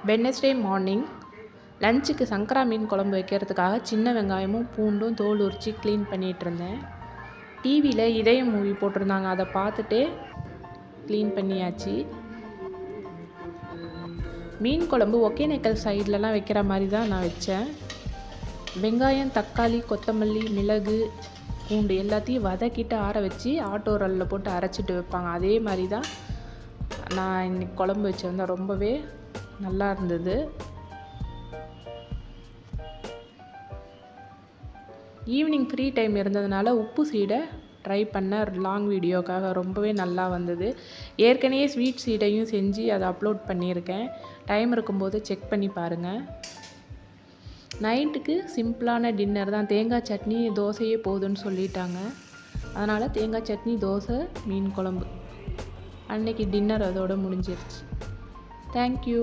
Wednesday morning லஞ்சுக்கு சங்கரா மீன் குழம்பு வைக்கிறதுக்காக சின்ன வெங்காயமும் பூண்டும் தோல் உரித்து க்ளீன் பண்ணிகிட்டு இருந்தேன். டிவியில் இதயம் மூவி போட்டிருந்தாங்க, அதை பார்த்துட்டே க்ளீன் பண்ணியாச்சு. மீன் குழம்பு ஒகேனக்கல் சைட்லலாம் வைக்கிற மாதிரி தான் நான் வச்சேன். வெங்காயம், தக்காளி, கொத்தமல்லி, மிளகு, பூண்டு எல்லாத்தையும் வதக்கிட்டு ஆற வச்சு ஆட்டோ ரல்லில் போட்டு அரைச்சிட்டு வைப்பாங்க. அதே மாதிரி தான் நான் இன்றைக்கி குழம்பு வச்சுருந்தேன். ரொம்பவே நல்லா இருந்தது. ஈவினிங் ஃப்ரீ டைம் இருந்ததுனால உப்பு சீடை ட்ரை பண்ண லாங் வீடியோக்காக ரொம்பவே நல்லா வந்தது. ஏற்கனவே ஸ்வீட் சீடையும் செஞ்சு அதை அப்லோட் பண்ணியிருக்கேன். டைம் இருக்கும்போது செக் பண்ணி பாருங்கள். நைட்டுக்கு சிம்பிளான டின்னர் தான். தேங்காய் சட்னி, தோசையே போதுன்னு சொல்லிட்டாங்க. அதனால் தேங்காய் சட்னி, தோசை, மீன் குழம்பு. அன்னைக்கு டின்னர் அதோடு முடிஞ்சிருச்சு. தேங்க்யூ.